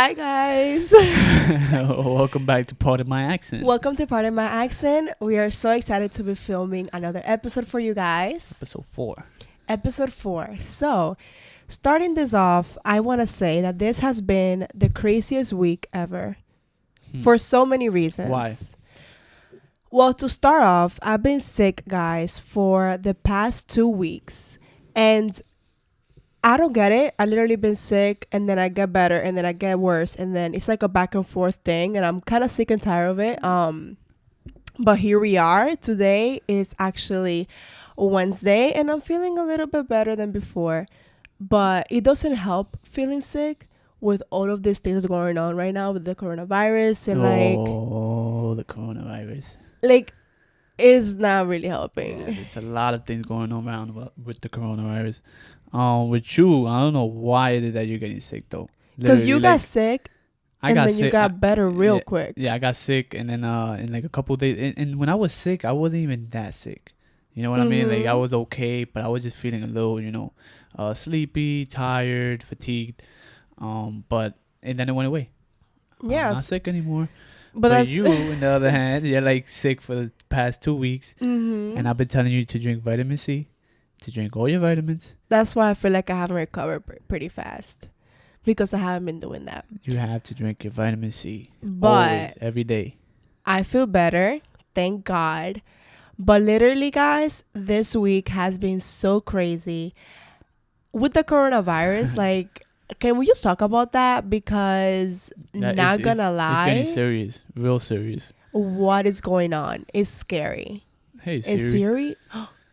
Hi guys. Welcome back to Part of My Accent. Welcome to Part of My Accent. We are so excited to be filming another episode for you guys. Episode 4. Episode 4. So, starting this off, I want to say that this has been the craziest week ever for so many reasons. Why? Well, to start off, I've been sick, guys, for the past 2 weeks. And I don't get it. I literally been sick and then I get better and then I get worse. And then it's like a back and forth thing. And I'm kind of sick and tired of it. But here we are. Today is actually Wednesday and I'm feeling a little bit better than before. But it doesn't help feeling sick with all of these things going on right now with the coronavirus and the coronavirus. like it's not really helping. Yeah, there's a lot of things going on around with the coronavirus. With you, I don't know why it is that you're getting sick though. Because you got sick and then you got better real quick. Yeah, I got sick and then in like a couple of days. And when I was sick, I wasn't even that sick. You know what I mean? Like I was okay, but I was just feeling a little, sleepy, tired, fatigued. And then it went away. Yeah, I'm not sick anymore. But you, on the other hand, you're like sick for the past 2 weeks, and I've been telling you to drink vitamin C, to drink all your vitamins. That's why I feel like I haven't recovered pretty fast, because I haven't been doing that. You have to drink your vitamin C, but always, every day. I feel better, thank God. But literally, guys, this week has been so crazy with the coronavirus. Like, can we just talk about that? Because not gonna lie, it's getting serious, real serious. What is going on? It's scary. Hey, Siri.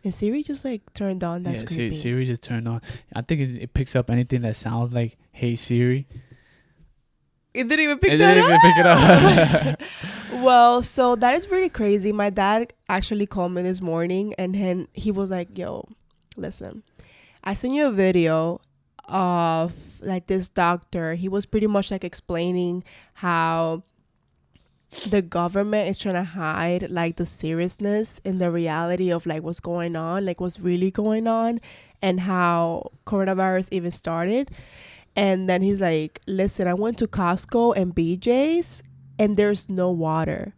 And Siri just like turned on. That's creepy. Siri just turned on. I think it picks up anything that sounds like "Hey Siri." It didn't even pick it up. Well, so that is really crazy. My dad actually called me this morning and he was like, "Yo, listen, I sent you a video of like this doctor. He was pretty much like explaining how the government is trying to hide like the seriousness and the reality of like what's going on, like what's really going on, and how coronavirus even started." And then he's like, "Listen, I went to Costco and BJ's and there's no water.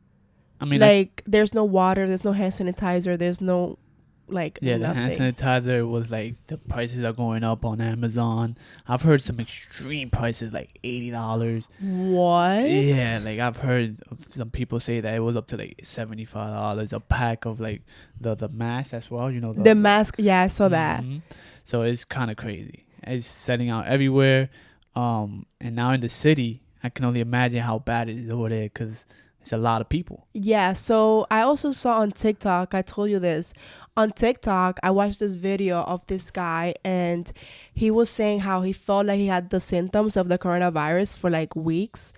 I mean, like there's no water, there's no hand sanitizer, there's no like nothing." The hand sanitizer was like the prices are going up on Amazon. I've heard some extreme prices like $80. What? Yeah, like I've heard some people say that it was up to like $75 a pack of like the mask as well. The mask. Yeah, I saw that. So it's kind of crazy. It's setting out everywhere. And now in the city, I can only imagine how bad it is over there because it's a lot of people. Yeah, so I also saw on TikTok, I told you this. On TikTok, I watched this video of this guy and he was saying how he felt like he had the symptoms of the coronavirus for like weeks.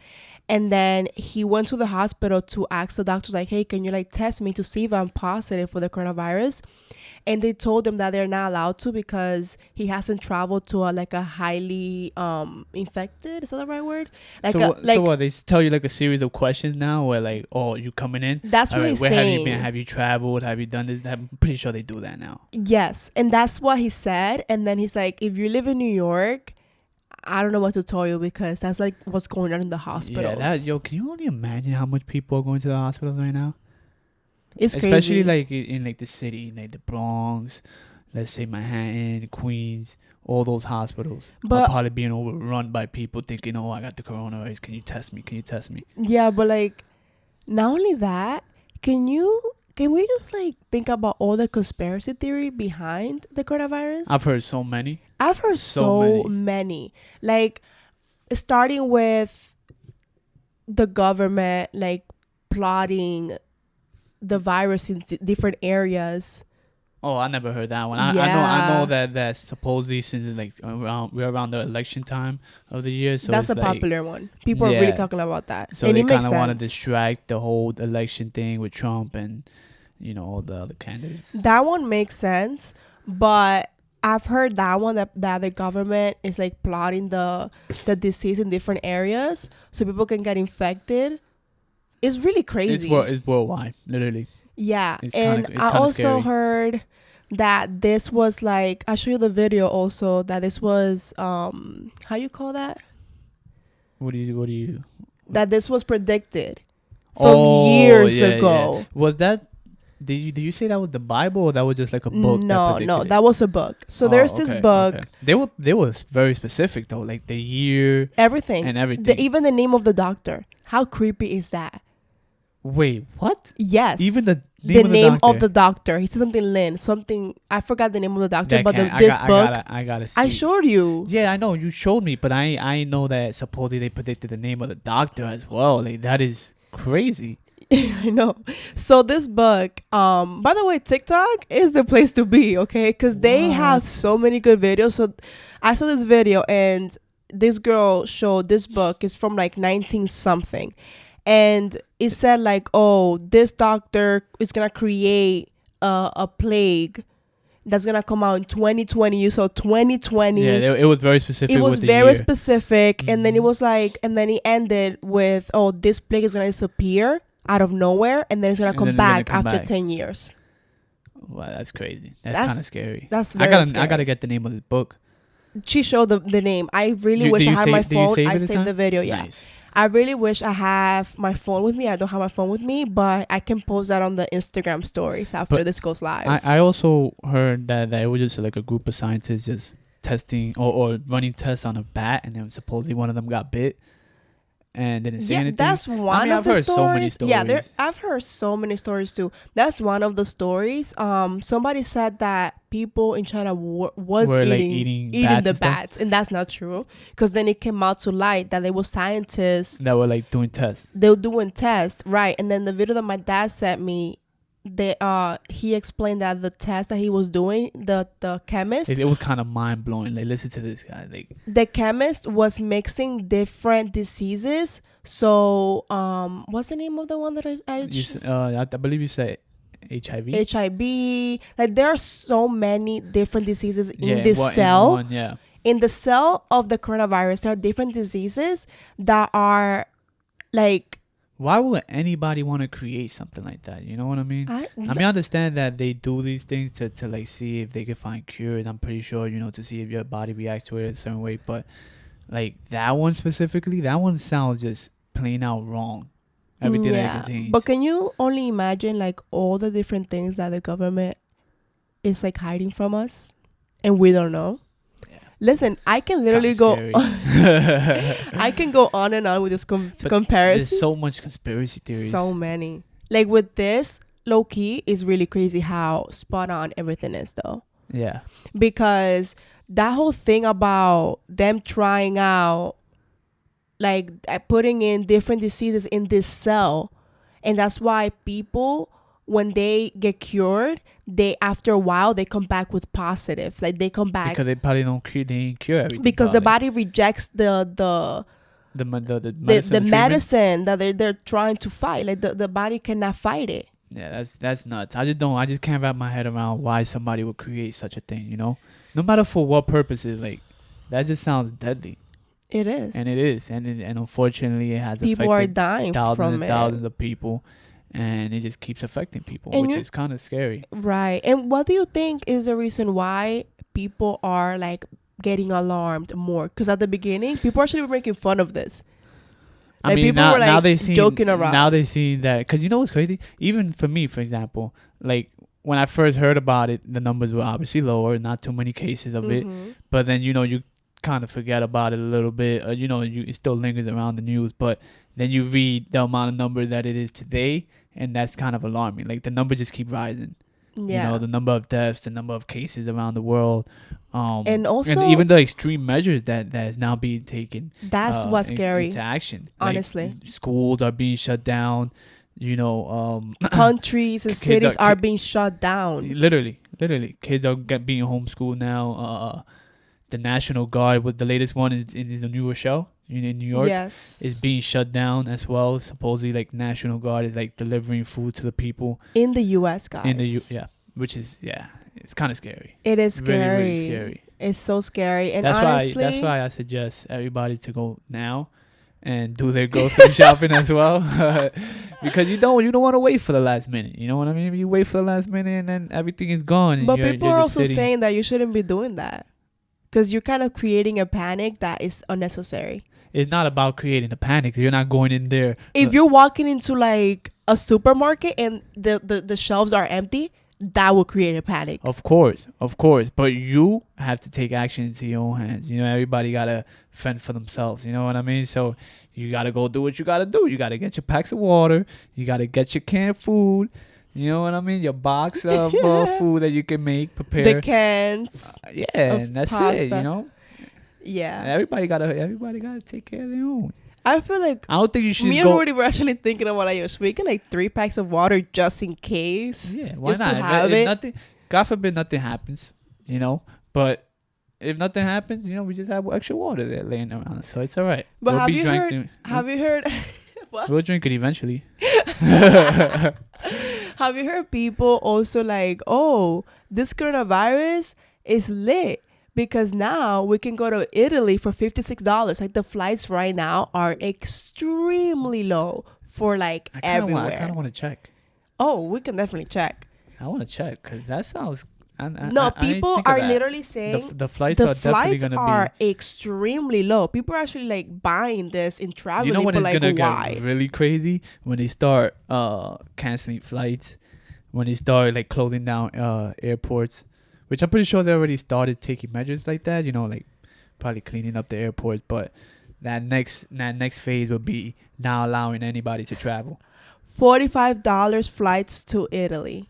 And then he went to the hospital to ask the doctors like, "Hey, can you like test me to see if I'm positive for the coronavirus?" And they told him that they're not allowed to because he hasn't traveled to a highly infected. Is that the right word? So what? They tell you like a series of questions now, where like, "Oh, you coming in? That's what he's saying. Where have you been? Have you traveled? Have you done this?" I'm pretty sure they do that now. Yes, and that's what he said. And then he's like, "If you live in New York, I don't know what to tell you because that's like what's going on in the hospitals." Yeah, can you only imagine how much people are going to the hospitals right now? It's especially crazy. Like in like the city, like the Bronx, let's say Manhattan, Queens, all those hospitals are probably being overrun by people thinking, "Oh, I got the coronavirus. Can you test me? Can you test me?" Yeah, but like, not only that, can we just like think about all the conspiracy theory behind the coronavirus? I've heard so many. I've heard so many. Like, starting with the government like plotting the virus in different areas. Oh, I never heard that one. I know that supposedly since like we're around the election time of the year, so that's a popular one. People are really talking about that. So they kind of want to distract the whole election thing with Trump and all the other candidates. That one makes sense, but I've heard that one that the government is like plotting the disease in different areas so people can get infected. It's really crazy. It's worldwide, literally. Yeah, I also heard that this was like, I'll show you the video also, that this was how you call that? What do you? That this was predicted from years ago. Yeah. Was that? Did you say that was the Bible, or that was just like a book? No, that was a book. So there's this book. Okay. They were very specific though, like the year, everything, and everything. Even the name of the doctor. How creepy is that? Wait, what? Yes. Even the name of the doctor. He said something Lynn. Something, I forgot the name of the doctor. But this book, I gotta see. I showed you. Yeah, I know you showed me, but I know that supposedly they predicted the name of the doctor as well. Like that is crazy. I know. So this book, by the way, TikTok is the place to be, okay? Because they have so many good videos. So I saw this video, and this girl showed this book is from like 19 something, and it said like, oh, this doctor is gonna create a plague that's gonna come out in 2020. So 2020. Yeah, it was very specific. It was with very the year. specific, mm-hmm. And then it was like, and then he ended with, oh, this plague is gonna disappear out of nowhere, and then it's gonna come back after 10 years. Wow, that's crazy. That's kind of scary. That's very scary. I gotta get the name of this book. She showed the name. I really wish I had my phone. I saved the video. Yeah. Nice. I really wish I have my phone with me. I don't have my phone with me, but I can post that on the Instagram stories after this goes live. I also heard that it was just like a group of scientists just testing or running tests on a bat, and then supposedly one of them got bit and didn't say anything. That's one of the stories. So many stories. Yeah, I've heard so many stories too. That's one of the stories. Somebody said that people in China were eating the bats, and that's not true. Because then it came out to light that there were scientists that were like doing tests. They were doing tests, right? And then the video that my dad sent me, he explained that the test that he was doing, the chemist, it was kind of mind blowing. Like, listen to this guy. Like, the chemist was mixing different diseases. So, what's the name of the one that I believe you said HIV. Like, there are so many different diseases in this cell. In the cell of the coronavirus, there are different diseases that are like. Why would anybody want to create something like that? You know what I mean? I understand that they do these things to like see if they can find cures. I'm pretty sure, to see if your body reacts to it a certain way. But like that one specifically, that one sounds just plain out wrong. Everything that it contains. But can you only imagine like all the different things that the government is like hiding from us, and we don't know? Listen, I can literally go. I can go on and on with this comparison. There's so much conspiracy theories. So many. Like with this, low key is really crazy how spot on everything is, though. Yeah. Because that whole thing about them trying out, like putting in different diseases in this cell, and that's why people, when they get cured, after a while they come back with positive. Like they come back because they probably don't cure everything. Because the body rejects the medicine that they're trying to fight. Like the body cannot fight it. Yeah, that's nuts. I just can't wrap my head around why somebody would create such a thing. No matter for what purposes. Like that just sounds deadly. It is, and unfortunately, it has people are dying from thousands of people. And it just keeps affecting people, which is kind of scary. Right. And what do you think is the reason why people are like getting alarmed more? Because at the beginning, people actually were making fun of this. I mean, people were like joking around. Now they see that. Because you know what's crazy? Even for me, for example, like when I first heard about it, the numbers were obviously lower, not too many cases of it. But then, you kind of forget about it a little bit. It still lingers around the news. But then you read the amount of number that it is today. And that's kind of alarming. Like the number just keep rising. Yeah. The number of deaths, the number of cases around the world. And even the extreme measures that is now being taken. That's what's scary. Into action. Honestly. Like, schools are being shut down. Countries and cities are being shut down. Literally. Kids are being homeschooled now. The National Guard, with the latest one is the newer show. In New York, is being shut down as well. Supposedly, like National Guard is like delivering food to the people in the U.S. guys. Which is it's kind of scary. It is scary. Really, really scary. It's so scary, and that's honestly, why I suggest everybody to go now and do their grocery shopping as well, because you don't want to wait for the last minute. You know what I mean? You wait for the last minute and then everything is gone. But people are also saying that you shouldn't be doing that because you're kind of creating a panic that is unnecessary. it's not about creating a panic. You're not going in there. If you're walking into like a supermarket and the shelves are empty, that will create a panic. Of course. But you have to take action into your own hands. You know, everybody gotta fend for themselves. You know what I mean? So you gotta go do what you gotta do. You gotta get your packs of water. You gotta get your canned food. You know what I mean? Your box of food that you can make, prepare. The cans. Yeah, and that's pasta. it. You know. Yeah. Everybody gotta take care of their own. I feel like I don't think you should. me and Rudy were actually thinking about like, we get like 3 packs of water just in case. Yeah, why just not? To have it. Nothing, God forbid nothing happens, you know. But if nothing happens, you know, we just have extra water there laying around, so it's all right. But have you heard? Have you heard? What? We'll drink it eventually. Have you heard people also like, oh, this coronavirus is lit because now we can go to Italy for $56. Like the flights right now are extremely low for like everywhere. I kind of want to check. Oh, we can definitely check. I want to check because that sounds. People are literally saying the flights are definitely going to be extremely low. People are actually like buying this and traveling. You know when it's like, gonna why? Get really crazy when they start canceling flights, when they start like closing down airports, which I'm pretty sure they already started taking measures like that. You know, like probably cleaning up the airports, but that next phase would be now allowing anybody to travel. $45 flights to Italy.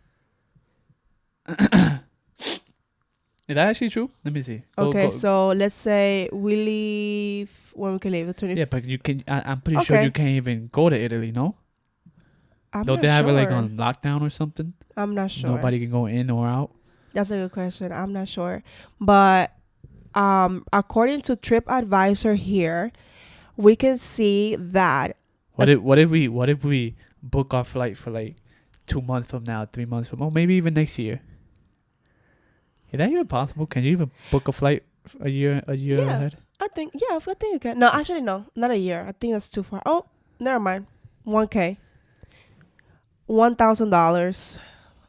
Is that actually true? Let me see. Go. So let's say we leave when we can leave the 20th. Yeah, but you can. I'm pretty sure you can't even go to Italy. No. Don't they have it like on lockdown or something? I'm not sure. Nobody can go in or out. That's a good question. I'm not sure, but according to TripAdvisor here, we can see that. What if we book our flight for like 2 months from now, 3 months from now, maybe even next year? Is that even possible? Can you even book a flight a year ahead? I think you can. No, actually, no, not a year. I think that's too far. Oh, never mind. $1,000. $1,000.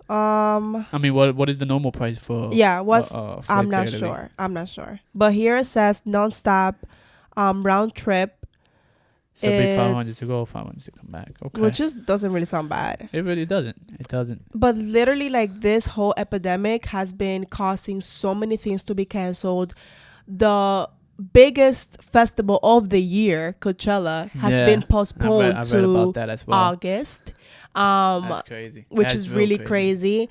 I mean, what is the normal price for? Yeah, I'm not sure. But here it says nonstop, round trip. So it'll be 500 to go, 500 to come back. Okay. Which just doesn't really sound bad. It really doesn't. It doesn't. But literally, like, this whole epidemic has been causing so many things to be canceled. The biggest festival of the year, Coachella, has been postponed I read about that as well. August. That's crazy. Which is really crazy.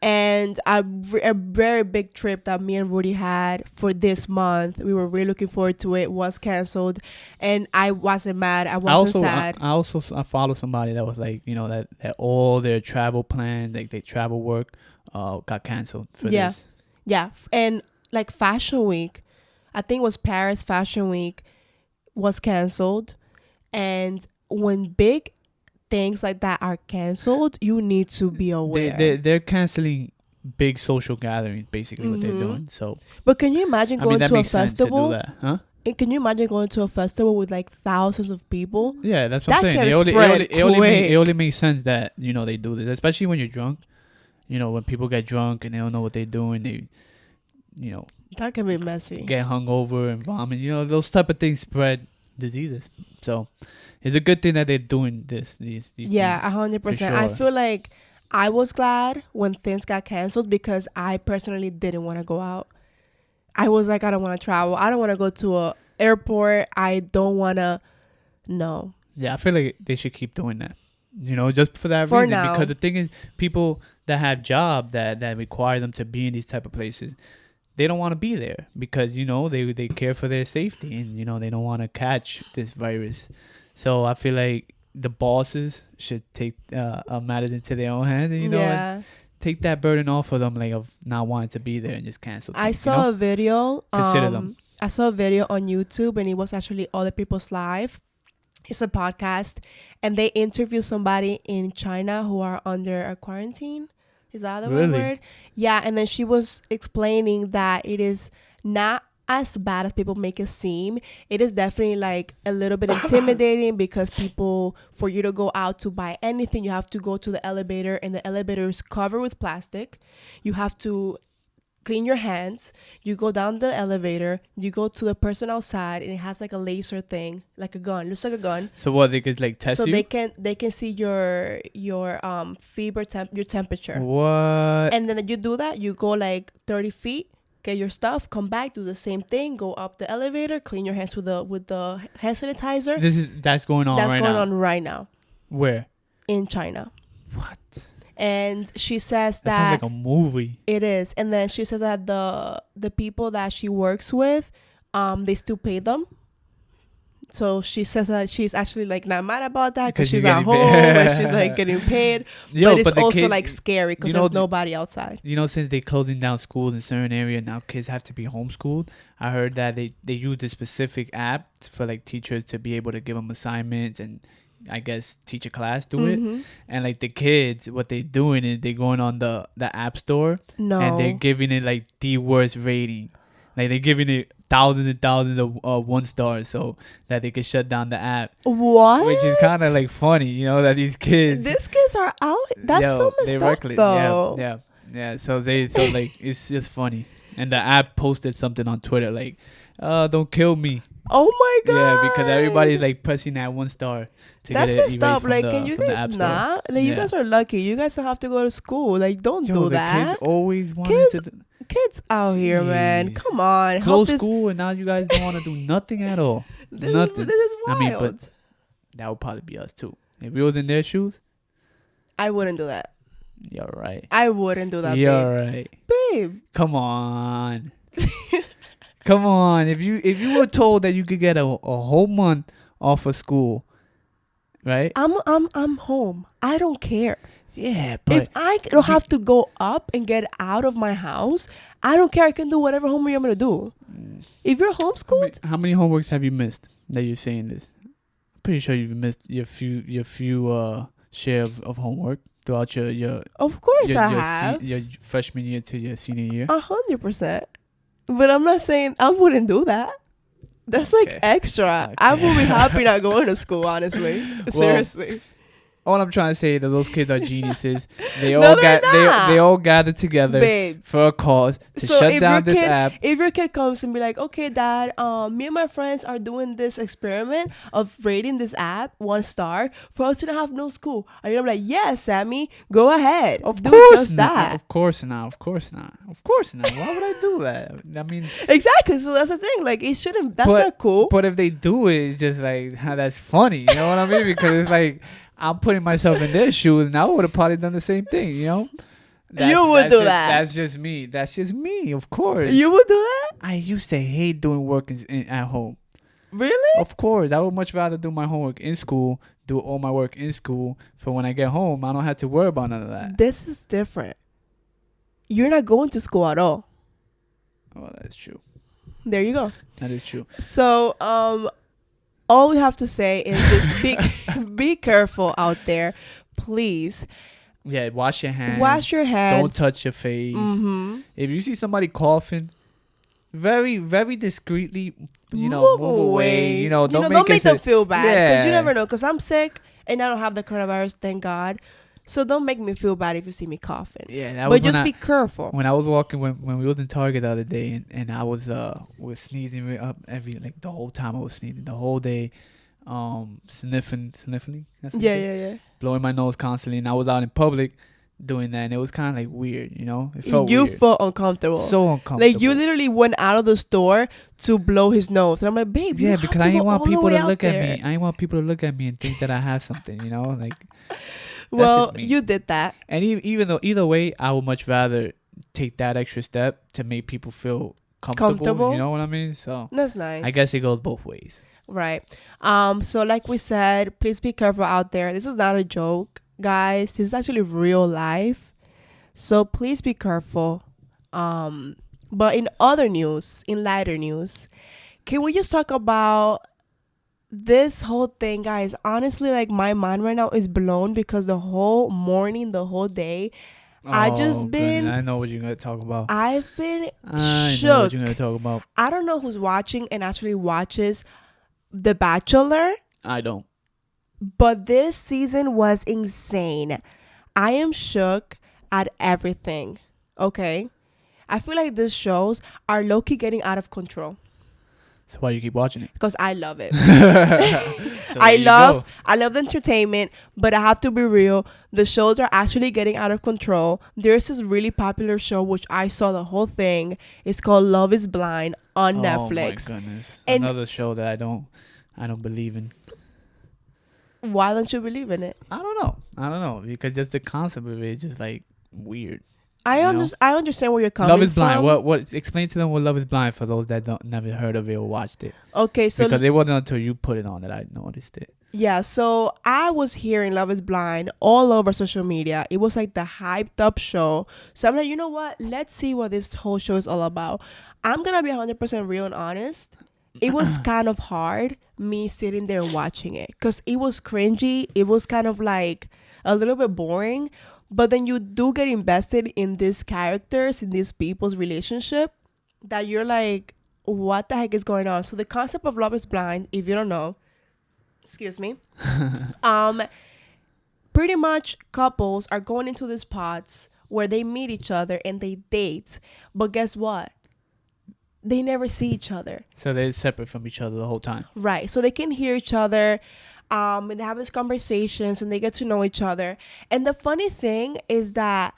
And a very big trip that me and Rudy had for this month, we were really looking forward to it, was canceled. And I wasn't mad. I wasn't sad. I follow somebody that was like, you know, that all their travel plan, like their travel work got canceled for this. Yeah. And like Fashion Week, I think it was Paris Fashion Week, was canceled. And when big things like that are canceled, you need to be aware. They're canceling big social gatherings, basically what they're doing. So, but can you imagine going to a festival? To do that, huh? And can you imagine going to a festival with like thousands of people? Yeah, that's what I'm saying. It only makes sense that, you know, they do this, especially when you're drunk. You know, when people get drunk and they don't know what they're doing, they, you know, that can be messy. Get hungover and vomit. You know, those type of things spread diseases. So it's a good thing that they're doing these things. 100%. Sure. I feel like I was glad when things got canceled because I personally didn't want to go out. I was like, I don't want to travel. I don't want to go to a airport. I don't want to. No. Yeah, I feel like they should keep doing that. You know, just for that reason. Now. Because the thing is, people that have jobs that require them to be in these type of places, they don't want to be there because, you know, they care for their safety and, you know, they don't want to catch this virus. So I feel like the bosses should take matters into their own hands and, you know, and take that burden off of them, like of not wanting to be there and just cancel things, I saw a video. Consider them. I saw a video on YouTube and it was actually Other People's Life. It's a podcast and they interview somebody in China who are under a quarantine. Is that the right word? Yeah, and then she was explaining that it is not as bad as people make it seem. It is definitely like a little bit intimidating because people, for you to go out to buy anything, you have to go to the elevator and the elevator is covered with plastic. You have to clean your hands. You go down the elevator. You go to the person outside, and it has like a laser thing, like a gun. Looks like a gun. So what, they could like test so you? they can see your fever your temperature. What? And then you do that. You go like 30 feet. Get your stuff, come back, do the same thing, go up the elevator, clean your hands with the hand sanitizer. That's going on right now. That's going on right now. Where? In China. What? And she says That sounds like a movie. It is. And then she says that the people that she works with, they still pay them. So she says that she's actually like not mad about that because she's at home and she's like getting paid. But it's also like scary because there's nobody outside. You know, since they closing down schools in certain area, now kids have to be homeschooled. I heard that they use a specific app for like teachers to be able to give them assignments and I guess teach a class through it. And like the kids, what they doing is they going on the app store and they're giving it like the worst rating. Like they're giving it thousands and thousands of 1 stars so that they can shut down the app. What? Which is kind of like funny, you know, that these kids are out. That's so messed up, though. Yeah. So like it's just funny. And the app posted something on Twitter like, don't kill me. Oh my god. Yeah, because everybody like pressing that 1 star to that's get it messed up. Like, the, can you guys not? Like, yeah. You guys are lucky. You guys don't have to go to school. Like, don't do that. Kids always wanted to. Kids out here, man. Come on. Close school and now you guys don't want to do nothing at all. Nothing. This is wild. I mean, but that would probably be us too. If we was in their shoes, I wouldn't do that. You're right. I wouldn't do that. You're right, babe. Come on. Come on. If you were told that you could get a whole month off of school, right? I'm home. I don't care. Yeah, but if I don't have to go up and get out of my house, I don't care. I can do whatever homework I'm gonna do. If you're homeschooled, how many homeworks have you missed that you're saying this? I'm pretty sure you've missed your few share of homework throughout your. Of course, I have your freshman year to your senior year. 100%. But I'm not saying I wouldn't do that. That's like extra. Okay. I would be happy not going to school, honestly. Seriously. All I'm trying to say is that those kids are geniuses. They all gather together, babe, for a cause to shut down this app. If your kid comes and be like, okay, dad, me and my friends are doing this experiment of rating this app 1 star for us to not have no school. Are you gonna be like, yes, Sammy, go ahead. Of course not. Of course not. Why would I do that? I mean, exactly. So that's the thing. Like, it shouldn't. That's not cool. But if they do it, it's just like, that's funny. You know what I mean? Because it's like, I'm putting myself in their shoes, and I would have probably done the same thing, you know? You would do that. That's just me, of course. You would do that? I used to hate doing work at home. Really? Of course. I would much rather do my homework in school, do all my work in school, for when I get home, I don't have to worry about none of that. This is different. You're not going to school at all. Well, that's true. There you go. That is true. So, all we have to say is just be careful out there, please. Yeah, wash your hands. Don't touch your face. Mm-hmm. If you see somebody coughing, very, very discreetly, move away. Don't make them feel bad. Because you never know. Because I'm sick and I don't have the coronavirus, thank God. So don't make me feel bad if you see me coughing. Yeah, but just be careful. When I was walking, when we was in Target the other day, and I was sneezing up the whole time I was sneezing the whole day, sniffling. Yeah. Blowing my nose constantly, and I was out in public doing that, and it was kind of like weird, It felt weird. You felt uncomfortable. So uncomfortable. Like you literally went out of the store to blow his nose, and I'm like, babe, yeah, because I didn't want people to look at me. I didn't want people to look at me and think that I have something, like. Well, you did that. And either way, I would much rather take that extra step to make people feel comfortable. You know what I mean? So that's nice. I guess it goes both ways. Right. So like we said, please be careful out there. This is not a joke, guys. This is actually real life. So please be careful. But in other news, in lighter news, can we just talk about this whole thing, guys? Honestly, like my mind right now is blown because the whole morning, the whole day, I know what you're gonna talk about. I've been shook. I know what you're gonna talk about. I don't know who's watching and actually watches The Bachelor. I don't. But this season was insane. I am shook at everything. Okay. I feel like these shows are low-key getting out of control. So why you keep watching it? Because I love it. So I love the entertainment, but I have to be real. The shows are actually getting out of control. There's this really popular show which I saw the whole thing. It's called Love Is Blind on Netflix. Oh my goodness! And another show that I don't believe in. why don't you believe in it? I don't know because just the concept of it is just like weird. I understand where you're coming from. Love Is Blind. What? Explain to them what Love Is Blind for those that never heard of it or watched it. Okay, so because it wasn't until you put it on that I noticed it. Yeah, so I was hearing Love Is Blind all over social media. It was like the hyped up show. So I'm like, you know what? Let's see what this whole show is all about. I'm gonna be 100% real and honest. It was kind of hard me sitting there watching it because it was cringy. It was kind of like a little bit boring. But then you do get invested in these characters, in these people's relationship, that you're like, what the heck is going on? So the concept of Love Is Blind, if you don't know, excuse me, pretty much couples are going into these pods where they meet each other and they date. But guess what? They never see each other. So they're separate from each other the whole time. Right. So they can hear each other. And they have these conversations and they get to know each other. And the funny thing is that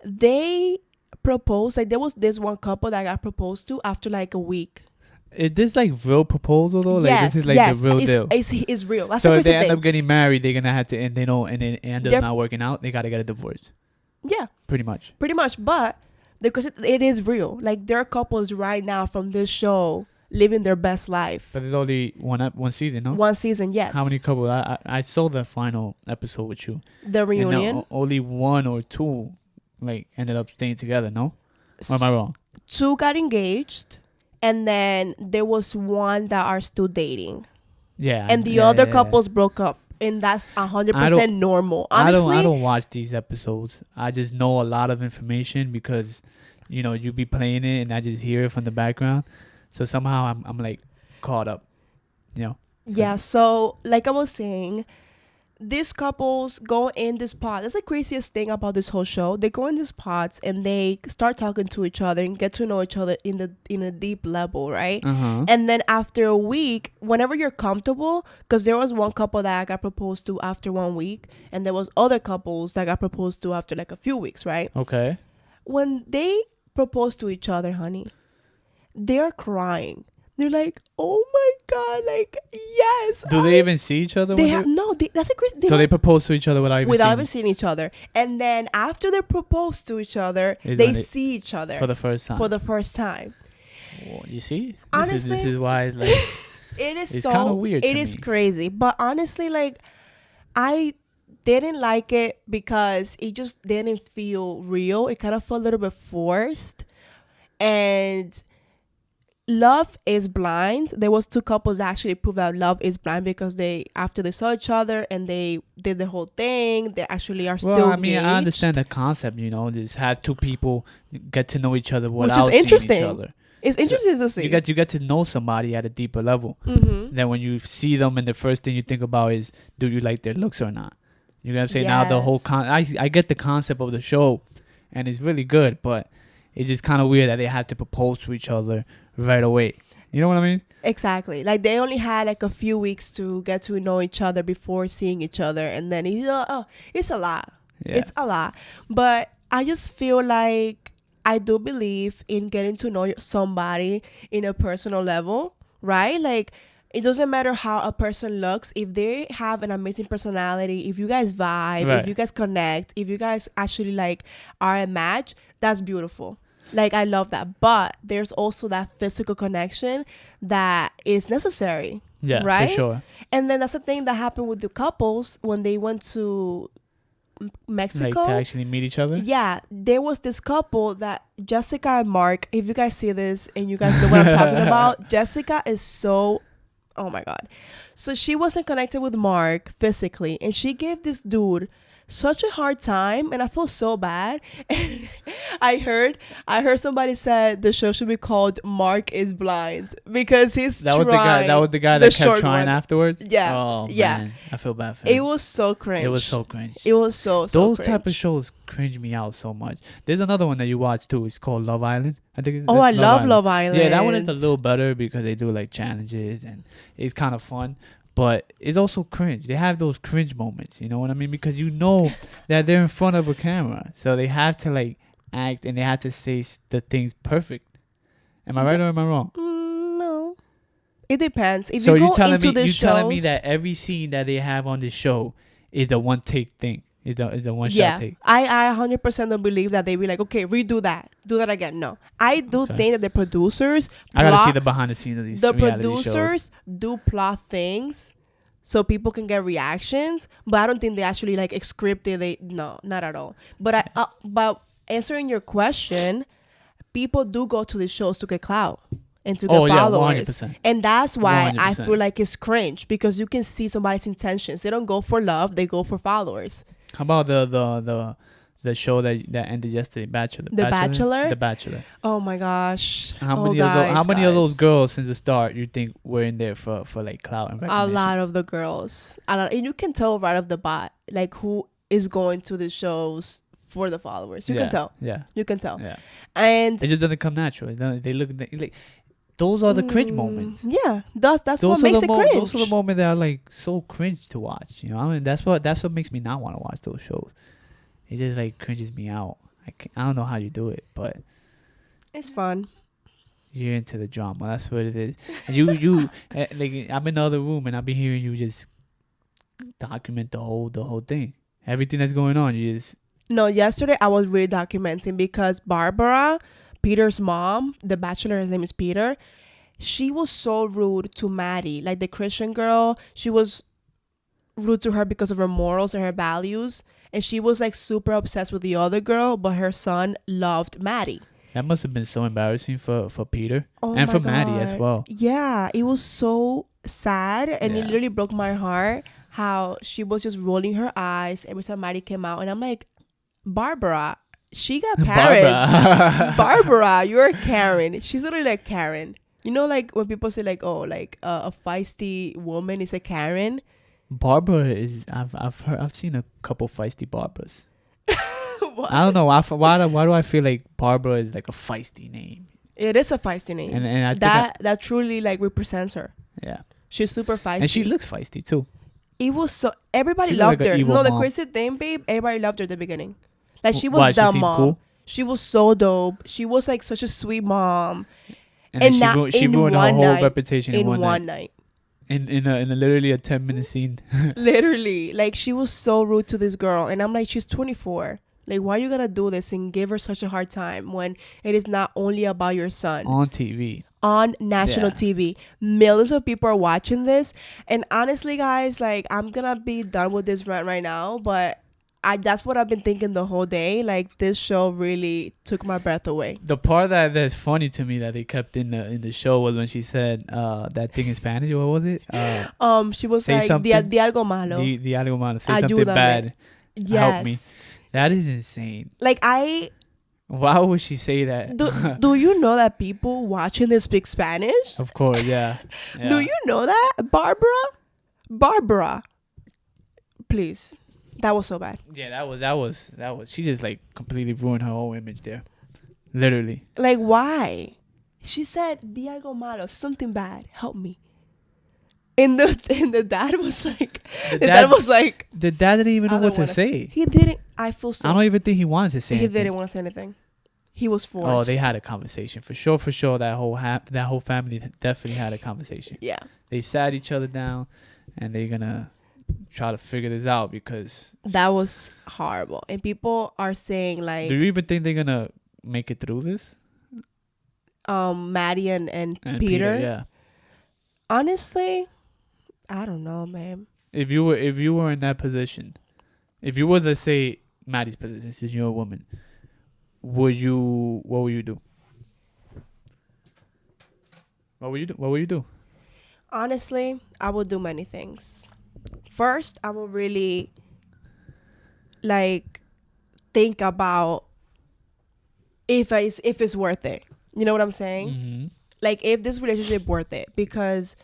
they proposed. Like there was this one couple that got proposed to after like a week. Is this like real proposal though? Like yes, this is like the real deal. It's real. That's so the if they end thing. up getting married, they're gonna have to, and they know, and it ends up not working out. They gotta get a divorce. Yeah. Pretty much. But because it is real. Like there are couples right now from this show living their best life. But it's only one season, no? One season, yes. How many couples? I saw the final episode with you. The reunion. And only one or two like ended up staying together, no? Or am I wrong? 2 got engaged, and then there was one that are still dating. Yeah. And the other couples broke up. And that's 100% normal. Honestly, I don't watch these episodes. I just know a lot of information because, you be playing it and I just hear it from the background. So somehow I'm like caught up, Yeah. So like I was saying, these couples go in this pod. That's the craziest thing about this whole show. They go in these pods and they start talking to each other and get to know each other in a deep level, right? Uh-huh. And then after a week, whenever you're comfortable, because there was one couple that I got proposed to after 1 week, and there was other couples that got proposed to after like a few weeks, right? Okay. When they propose to each other, honey, they're crying. They're like, oh my God, like, yes. Do they even see each other? That's a great. So they propose to each other without even seeing each other. And then after they propose to each other, they see each other. For the first time. Well, you see? Honestly, this is why, like, it's kind of weird. It is crazy. But honestly, like, I didn't like it because it just didn't feel real. It kind of felt a little bit forced. And Love Is Blind. There was 2 couples that actually proved that Love Is Blind because after they saw each other and they did the whole thing, they actually are still engaged. I understand the concept, just have 2 people get to know each other without seeing each other. It's interesting to see. You get to know somebody at a deeper level. Mm-hmm. Then when you see them and the first thing you think about is, do you like their looks or not? You know what I'm saying? Yes. Now the whole I get the concept of the show and it's really good, but it's just kind of weird that they have to propose to each other right away. You know what I mean? Exactly. Like they only had like a few weeks to get to know each other before seeing each other, and then it's a lot. Yeah. It's a lot. But I just feel like I do believe in getting to know somebody in a personal level, right? Like it doesn't matter how a person looks. If they have an amazing personality, if you guys vibe, right, if you guys connect, if you guys actually like are a match, that's beautiful. Like, I love that. But there's also that physical connection that is necessary. Yeah, right? For sure. And then that's the thing that happened with the couples when they went to Mexico. Like, to actually meet each other? Yeah. There was this couple that Jessica and Mark, if you guys see this and you guys know what I'm talking about, Jessica is so... Oh, my God. So she wasn't connected with Mark physically. And she gave this dude such a hard time, and I feel so bad. And I heard somebody said the show should be called Mark is Blind because he's That was the guy. That trying was the guy the that kept short trying one. afterwards. Yeah, Oh yeah. man, I feel bad for It him. was so cringe. It was so cringe. It was so Those cringe. type of shows cringe me out so much. There's another one that you watch too. It's called Love Island. I think. Oh, I love Love Island. Yeah, that one is a little better because they do like challenges and it's kind of fun. But it's also cringe. They have those cringe moments. You know what I mean? Because you know that they're in front of a camera, so they have to like act and they have to say the things perfect. Am I right or am I wrong? No, it depends. If So you you're go telling into me the you telling me shows- that every scene that they have on the show is a one take thing. Is a one yeah, shot take. I 100% don't believe that they be like, okay, redo that, do that again. No, I do Okay. think that the producers, I gotta see plot- the behind the scenes of these the reality producers do plot things so people can get reactions, but I don't think they actually like scripted. They no, not at all. But but answering your question, people do go to the shows to get clout and to get Oh, yeah, followers, 100%. and that's why I 100%. feel like it's cringe because you can see somebody's intentions. They don't go for love; they go for followers. How about the show that ended yesterday, Bachelor? The Bachelor? The Bachelor. Oh my gosh! How Oh, many guys, how many of those guys. girls since the start you think were in there for like clout and A recognition? lot of the girls, and you can tell right off the bat, like who is going to the shows for the followers. You Yeah, can tell. Yeah. You can tell. Yeah. And It just doesn't come natural. They look like those are the cringe moments. Yeah, that's what Those makes are it the cringe. those are the moments that are like so cringe to watch. You know, I mean, that's what makes me not want to watch those shows. It just like cringes me out. I don't know how you do it, but It's fun. you're into the drama. That's what it is. And you like I'm in the other room and I'll be hearing you just document the whole thing, everything that's going on. You just No, yesterday I was really documenting because Barbara, Peter's mom, the bachelor, his name is Peter, she was so rude to Maddie, like the Christian girl. She was rude to her because of her morals and her values. And she was like super obsessed with the other girl, but her son loved Maddie. that must have been so embarrassing for Peter Oh and my for Maddie as God. well. Yeah, it was so sad, and it Yeah. literally broke my heart how she was just rolling her eyes every time Maddie came out. And I'm like, Barbara, she got parents. Barbara. Barbara, you're Karen. She's literally like Karen. You know, like when people say like, oh, like a feisty woman is a Karen. Barbara is I've seen a couple feisty Barbaras. What? I don't know why do I feel like Barbara is like a feisty name, It is a feisty name. and I think that truly like represents her. yeah, She's super feisty. and she looks feisty too. It was so everybody She looked loved like an her. evil No, the mom. crazy thing, babe, everybody loved her at the beginning. Like she was Why, she the seemed mom. cool? She was so dope. She was like such a sweet mom. And And then now she in ruined her one whole night- reputation In in one night. night. In a literally a 10-minute scene. Literally. Like she was so rude to this girl. And I'm like, she's 24. Like, why you gotta do this and give her such a hard time when it is not only about your son? On TV. On national Yeah. TV. Millions of people are watching this. And honestly, guys, like, I'm gonna be done with this rant right now, but that's what I've been thinking the whole day. Like, this show really took my breath away. The part that's funny to me that they kept in the show was when she said that thing in Spanish. What was it? She was say like, something. di algo malo. The algo malo. Say something Ayúdame. bad. Yes. Help me. That is insane. Like, Why would she say that? do you know that people watching this speak Spanish? Of course, yeah. Do you know that? Barbara. Please. That was so bad. Yeah, that was. She just like completely ruined her whole image there. Literally. Like, why? She said, di algo malo, something bad, help me. And the dad was like, The the dad- dad was like, The dad didn't even I know what don't to wanna- say. he didn't. I feel so. I don't even think he wanted to say He anything. didn't want to say anything. He was forced. Oh, they had a conversation for sure. That whole family definitely had a conversation. Yeah. They sat each other down, and they're gonna try to figure this out because. That was horrible. And people are saying like, Do you even think they're gonna make it through this? Maddie and And Peter. yeah. Honestly, I don't know, man. If you were in that position, if you were, let's say, Maddie's position, since you're a woman, what would you do? What would you do? Honestly, I will do many things. First, I will really like think about if it's worth it. You know what I'm saying? Mm-hmm. Like if this relationship worth it, because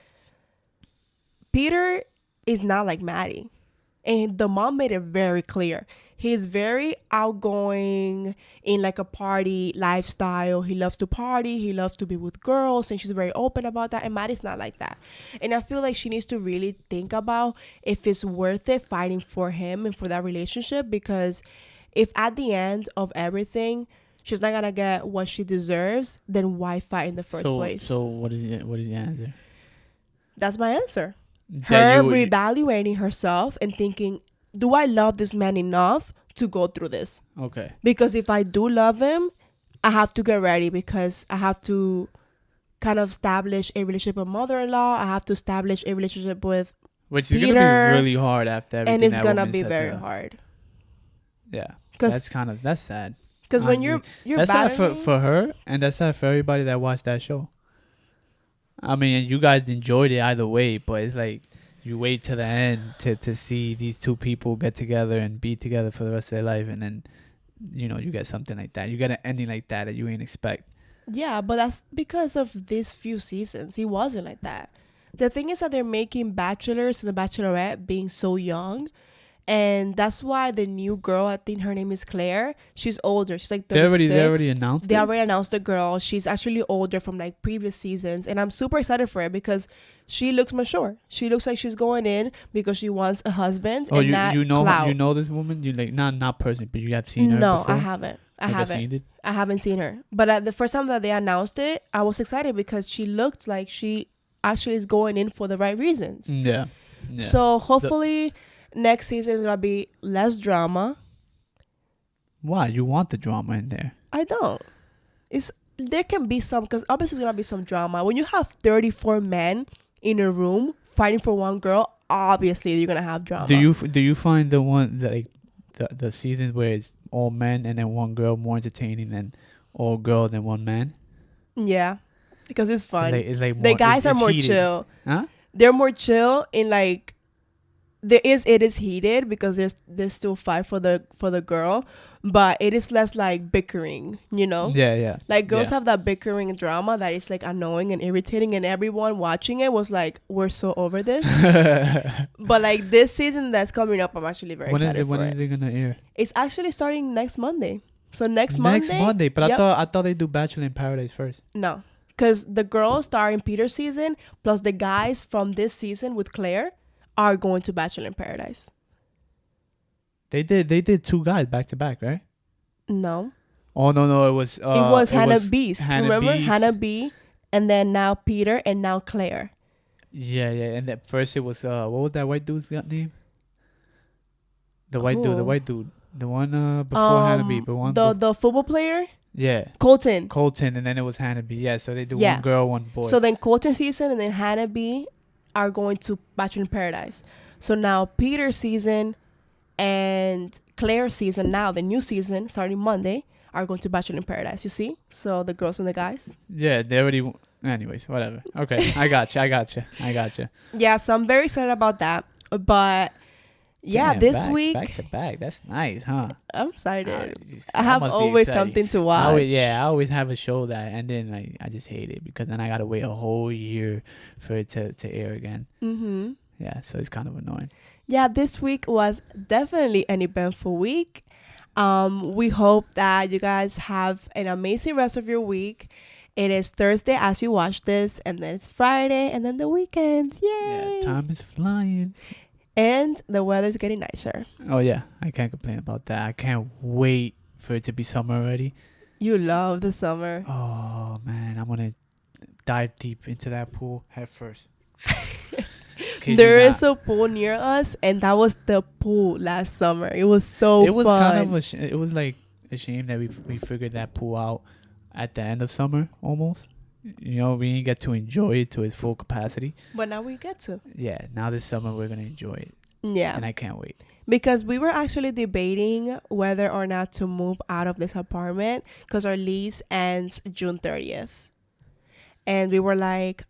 Peter is not like Maddie. And the mom made it very clear. He's very outgoing in like a party lifestyle. He loves to party. He loves to be with girls. And she's very open about that. And Maddie's not like that. And I feel like she needs to really think about if it's worth it fighting for him and for that relationship. Because if at the end of everything, she's not going to get what she deserves, then why fight in the first place? So what is the answer? That's my answer. That Her reevaluating herself and thinking, do I love this man enough to go through this? Okay. Because if I do love him, I have to get ready, because I have to kind of establish a relationship with mother-in-law. I have to establish a relationship with Which is Peter, gonna be really hard after everything. and it's that gonna woman be said very to her. hard. Yeah. Because That's sad. when you're That's sad battling, for her, and that's sad for everybody that watched that show. I mean, you guys enjoyed it either way, but it's like you wait till the end to see these two people get together and be together for the rest of their life, and then you get something like that. You get an ending like that you ain't expect. yeah, but that's because of these few seasons. He wasn't like that. The thing is that they're making bachelors and the bachelorette being so young. And that's why the new girl, I think her name is Claire, she's older. She's like 36. They already announced They it? already announced the girl. She's actually older from like previous seasons. And I'm super excited for it because she looks mature. She looks like she's going in because she wants a husband and not clout. You know this woman? You like not personally, but you have seen her No, before? I haven't. I haven't. Seen it? I haven't seen her. But the first time that they announced it, I was excited because she looked like she actually is going in for the right reasons. Yeah. So hopefully next season is gonna be less drama. Why? You want the drama in there? I don't. There can be some, because obviously there's gonna be some drama when you have 34 men in a room fighting for one girl. Obviously you're gonna have drama. Do you find the one that, like the seasons where it's all men and then one girl more entertaining than all girls and one man? Yeah, because it's fun. It's like more, the guys are more heated. chill. Huh? They're more chill in like. It is heated because there's still fight for the girl, but it is less like bickering, Yeah. Like girls have that bickering drama that is like annoying and irritating, and everyone watching it was like, we're so over this. But like this season that's coming up, I'm actually very excited for when it. is it gonna air? It's actually starting next Monday. So next Monday. But yep. I thought they do Bachelor in Paradise first. No, because the girls star in Peter's season plus the guys from this season with Claire are going to Bachelor in Paradise. They did two guys back to back, right? No. Oh no! It was Hannah Beast. Remember Beast. Hannah B, and then now Peter, and now Claire. Yeah. And at first it was what was that white dude's name? The white dude, the one before Hannah B, but one the football player. Yeah. Colton, and then it was Hannah B. Yeah, so they do one girl, one boy. So then Colton season and then Hannah B are going to Bachelor in Paradise. So now Peter's season and Claire's season, now the new season starting Monday, are going to Bachelor in Paradise. You see? So the girls and the guys. Yeah, they already. Anyways, whatever. Okay, I got you. Yeah, so I'm very excited about that. But yeah, this week back to back. That's nice, huh? I'm excited. I have always something to watch. I always have a show that, and then I just hate it because then I gotta wait a whole year for it to air again. Mm-hmm. Yeah, so it's kind of annoying. Yeah, this week was definitely an eventful week. We hope that you guys have an amazing rest of your week. It is Thursday as you watch this, and then it's Friday, and then the weekend. Yay! Yeah, time is flying. And the weather's getting nicer. Oh, yeah. I can't complain about that. I can't wait for it to be summer already. You love the summer. Oh, man. I'm going to dive deep into that pool head first. There is a pool near us, and that was the pool last summer. It was so fun. It was kind of it was like a shame that we figured that pool out at the end of summer almost. We didn't get to enjoy it to its full capacity. But now we get to. Yeah, now this summer we're going to enjoy it. Yeah. And I can't wait. Because we were actually debating whether or not to move out of this apartment because our lease ends June 30th. And we were like,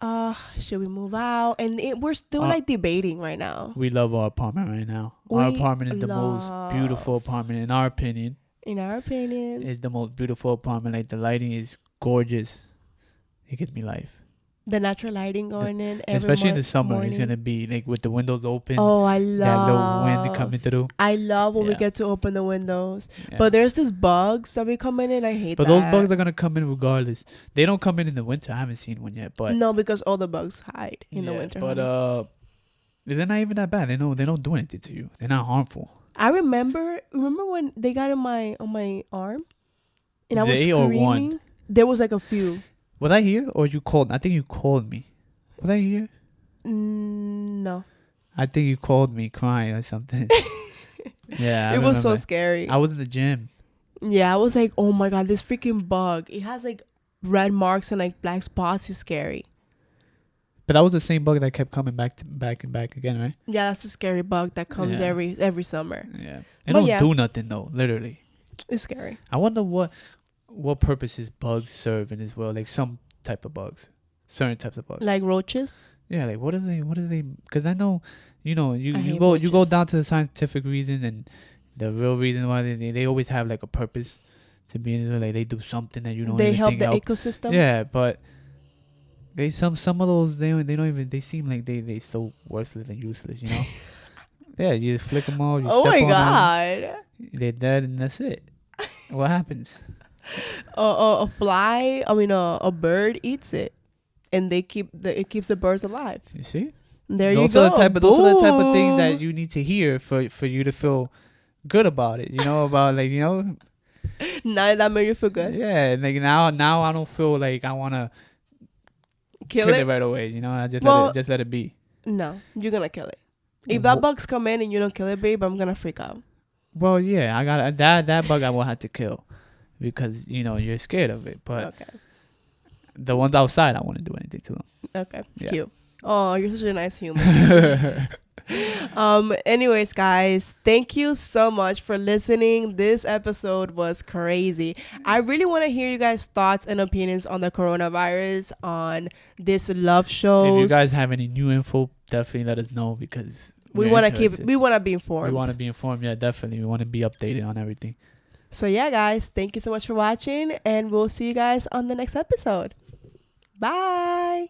should we move out? And we're still like debating right now. We love our apartment right now. Our apartment is the most beautiful apartment in our opinion. In our opinion. It's the most beautiful apartment. Like the lighting is gorgeous. It gives me life. The natural lighting going in. Especially in the summer. Morning. It's going to be like with the windows open. Oh, I love that little wind coming through. I love when we get to open the windows. Yeah. But there's these bugs that be coming in. I hate that. But those bugs are going to come in regardless. They don't come in the winter. I haven't seen one yet. But no, because all the bugs hide in the winter. But they're not even that bad. They don't do anything to you. They're not harmful. I remember when they got on my arm and I was screaming. Or one? There was like a few. Was I here or you called? I think you called me. Was I here? No. I think you called me crying or something. Yeah. It was so scary. I was in the gym. Yeah, I was like, oh my God, this freaking bug. It has like red marks and like black spots. It's scary. But that was the same bug that kept coming back again, right? Yeah, that's a scary bug that comes every summer. Yeah. They don't do nothing though, literally. It's scary. I wonder what purposes bugs serve in this world, like some type of bugs, certain types of bugs, like roaches. Yeah, like what are they? Because I know, you go down to the scientific reason and the real reason why they always have like a purpose to be in there. Like they do something that you don't. They even help think the ecosystem. Yeah, but they some of those they don't even, they seem like they so worthless and useless. You know. Yeah, you just flick them all. You oh step my on God! Them, they're dead and that's it. What happens? A fly, a bird eats it, and it keeps the birds alive. You see, there you go. Those are the type of things that you need to hear for you to feel good about it. You know, about like now that made you feel good. Yeah, like now I don't feel like I wanna kill it right away. You know, I just let it be. No, you're gonna kill it. If that bug's come in and you don't kill it, babe, I'm gonna freak out. Well, yeah, I got that bug I will have to kill. Because, you're scared of it. But the ones outside, I wouldn't do anything to them. Okay. Yeah. Cute. Oh, you're such a nice human. Anyways, guys, thank you so much for listening. This episode was crazy. I really want to hear you guys' thoughts and opinions on the coronavirus, on this love show. If you guys have any new info, definitely let us know because we want to be informed. We want to be informed. Yeah, definitely. We want to be updated on everything. So yeah, guys, thank you so much for watching, and we'll see you guys on the next episode. Bye.